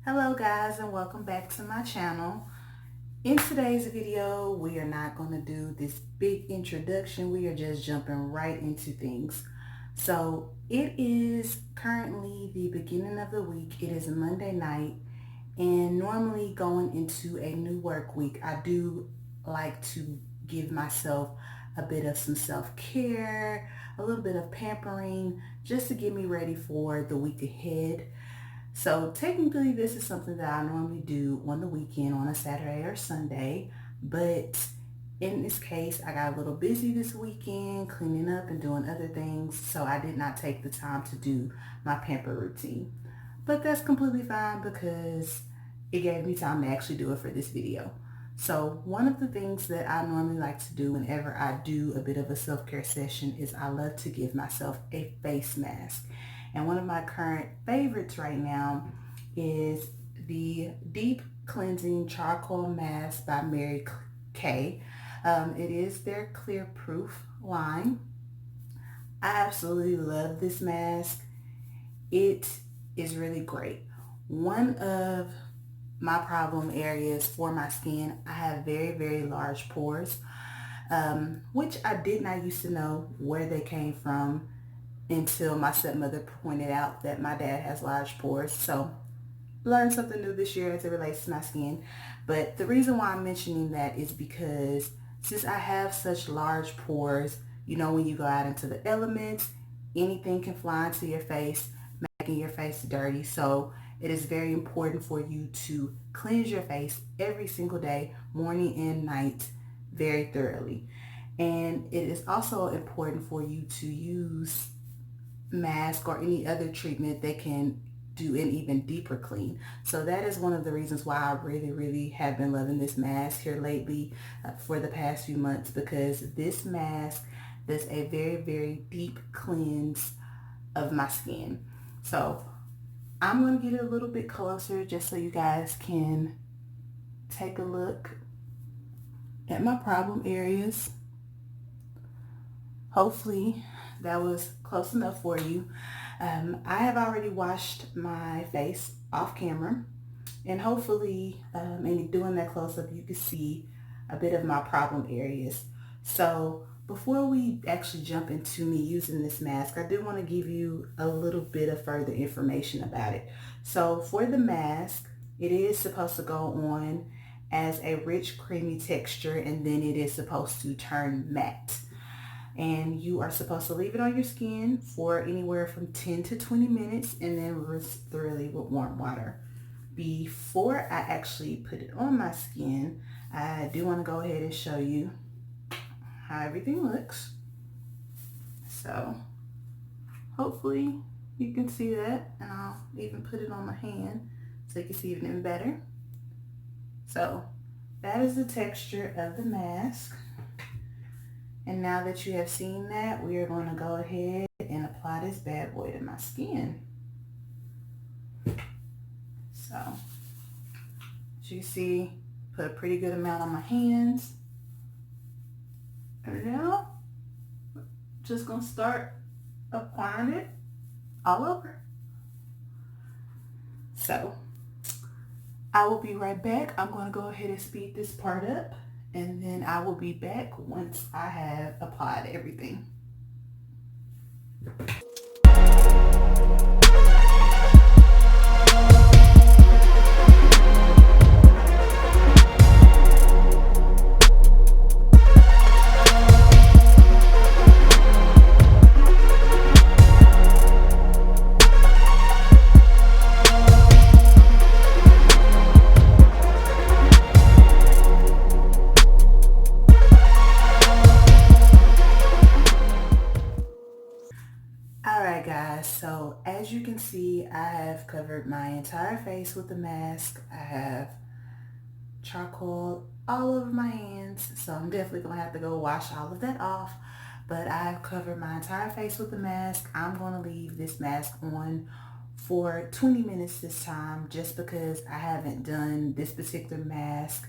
Hello guys, and welcome back to my channel. In today's video, we are not going to do this big introduction. We are just jumping right into things. So it is currently the beginning of the week. It is a Monday night, and normally going into a new work week, I do like to give myself a bit of some self-care, a little bit of pampering, just to get me ready for the week ahead. So technically this is something that I normally do on the weekend on a Saturday or Sunday, but in this case, I got a little busy this weekend cleaning up and doing other things, so I did not take the time to do my pamper routine. But that's completely fine because it gave me time to actually do it for this video. So one of the things that I normally like to do whenever I do a bit of a self-care session is I love to give myself a face mask. And one of my current favorites right now is the Deep Cleansing Charcoal Mask by Mary Kay. It is their clear proof line. I absolutely love this mask. It is really great. One of my problem areas for my skin, I have very large pores, which I did not used to know where they came from until my stepmother pointed out that my dad has large pores. So learned something new this year as it relates to my skin. But the reason why I'm mentioning that is because since I have such large pores, you know, when you go out into the elements, anything can fly into your face, making your face dirty. So it is very important for you to cleanse your face every single day, morning and night, very thoroughly. And it is also important for you to use mask or any other treatment that can do an even deeper clean. So that is one of the reasons why I really have been loving this mask here lately for the past few months, because this mask does a very deep cleanse of my skin. So I'm going to get a little bit closer just so you guys can take a look at my problem areas. Hopefully that was close enough for you. I have already washed my face off camera, and hopefully in doing that close-up you can see a bit of my problem areas. So before we actually jump into me using this mask, I do want to give you a little bit of further information about it. So for the mask, it is supposed to go on as a rich creamy texture, and then it is supposed to turn matte. And you are supposed to leave it on your skin for anywhere from 10 to 20 minutes and then rinse thoroughly with warm water. Before I actually put it on my skin, I do want to go ahead and show you how everything looks. So hopefully you can see that, and I'll even put it on my hand so you can see it even better. So that is the texture of the mask. And now that you have seen that, we are going to go ahead and apply this bad boy to my skin. So, as you see, put a pretty good amount on my hands. And now, just going to start applying it all over. So, I will be right back. I'm going to go ahead and speed this part up, and then I will be back once I have applied everything. Alright guys, so as you can see, I have covered my entire face with the mask. I have charcoal all over my hands, so I'm definitely going to have to go wash all of that off. But I've covered my entire face with the mask. I'm going to leave this mask on for 20 minutes this time, just because I haven't done this particular mask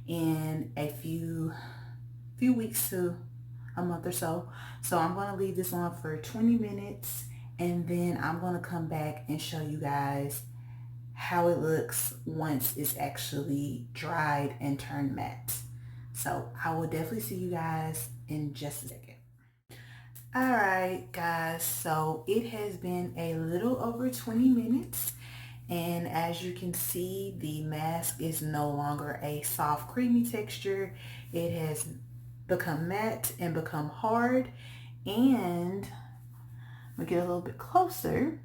in a few weeks to a month or so. So I'm going to leave this on for 20 minutes, and then I'm going to come back and show you guys how it looks once it's actually dried and turned matte. So I will definitely see you guys in just a second. All right, guys, so it has been a little over 20 minutes. And as you can see, the mask is no longer a soft, creamy texture. It has become matte and become hard. And we get a little bit closer.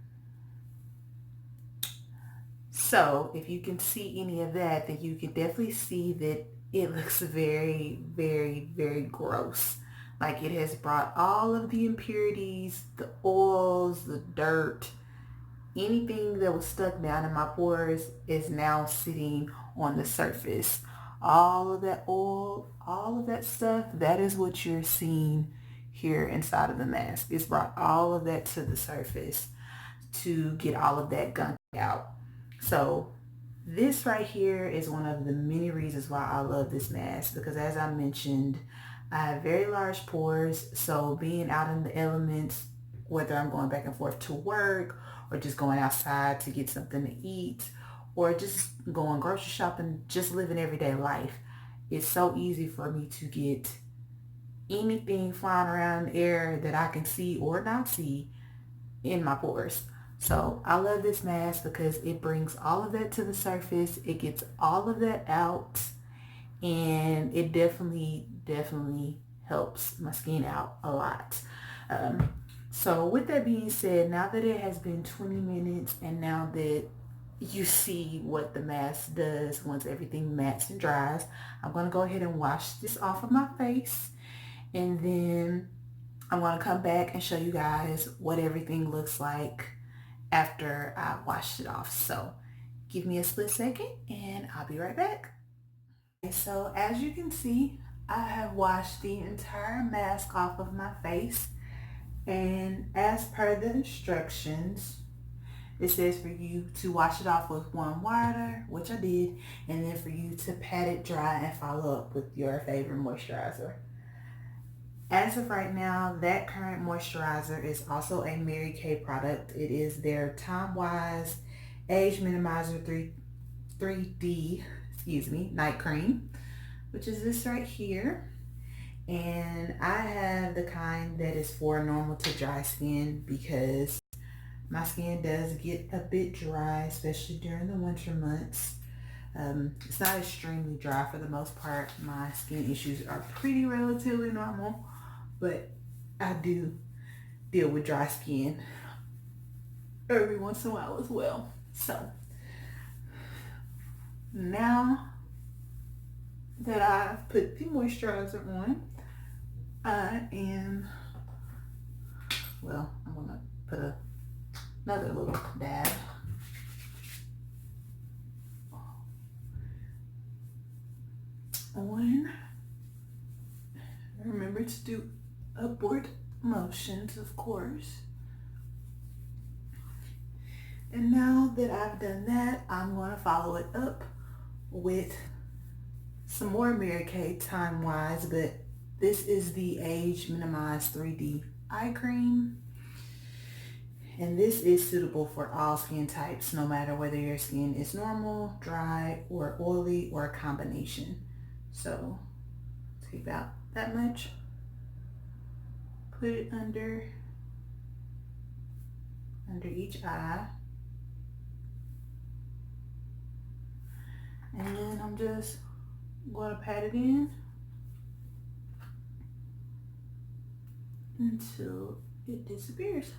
So if you can see any of that, then you can definitely see that it looks very, very, very gross. Like it has brought all of the impurities, the oils, the dirt, anything that was stuck down in my pores is now sitting on the surface. All of that oil, all of that stuff, that is what you're seeing here inside of the mask. It's brought all of that to the surface to get all of that gunk out. So this right here is one of the many reasons why I love this mask, because as I mentioned, I have very large pores. So being out in the elements, whether I'm going back and forth to work or just going outside to get something to eat or just going grocery shopping, just living everyday life, it's so easy for me to get anything flying around in the air that I can see or not see in my pores. So I love this mask because it brings all of that to the surface. It gets all of that out, and it definitely helps my skin out a lot. So with that being said, now that it has been 20 minutes and now that you see what the mask does once everything mattes and dries, I'm going to go ahead and wash this off of my face, and then I'm going to come back and show you guys what everything looks like after I washed it off. So give me a split second and I'll be right back. So as you can see, I have washed the entire mask off of my face, and as per the instructions, it says for you to wash it off with warm water, which I did, and then for you to pat it dry and follow up with your favorite moisturizer. As of right now, that current moisturizer is also a Mary Kay product. It is their Time Wise Age Minimizer 3D, night cream, which is this right here. And I have the kind that is for normal to dry skin because my skin does get a bit dry, especially during the winter months. It's not extremely dry for the most part. My skin issues are pretty relatively normal, but I do deal with dry skin every once in a while as well. So now that I've put the moisturizer on, I'm gonna put another little dab. On. Remember to do upward motions, of course. And now that I've done that, I'm going to follow it up with some more Mary Kay Time Wise, but this is the Age Minimized 3D Eye Cream. And this is suitable for all skin types, no matter whether your skin is normal, dry, or oily, or a combination. So take about that much, put it under each eye, and then I'm just going to pat it in until it disappears.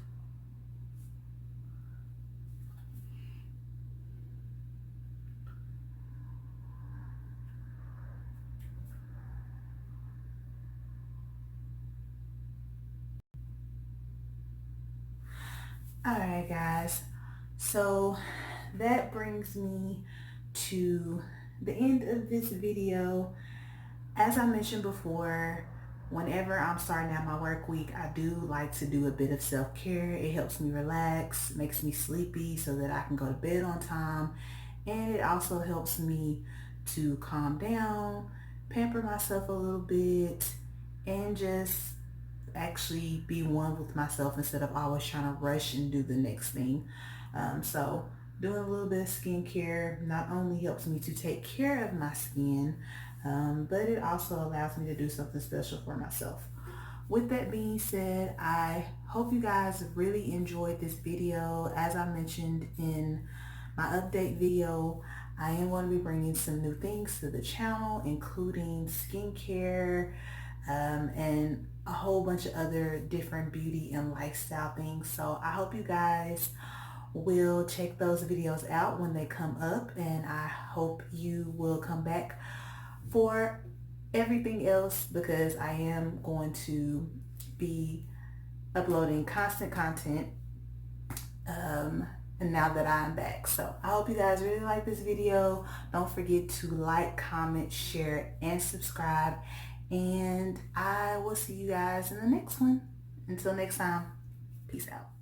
Alright guys, so that brings me to the end of this video. As I mentioned before, whenever I'm starting out my work week, I do like to do a bit of self-care. It helps me relax, makes me sleepy so that I can go to bed on time, and it also helps me to calm down, pamper myself a little bit, and just actually be one with myself instead of always trying to rush and do the next thing. So doing a little bit of skincare not only helps me to take care of my skin, but it also allows me to do something special for myself. With that being said, I hope you guys really enjoyed this video. As I mentioned in my update video, I am going to be bringing some new things to the channel, including skincare, and a whole bunch of other different beauty and lifestyle things. So I hope you guys will check those videos out when they come up, and I hope you will come back for everything else, because I am going to be uploading constant content and now that I'm back. So I hope you guys really like this video. Don't forget to like, comment, share, and subscribe, and I will see you guys in the next one. Until next time, peace out.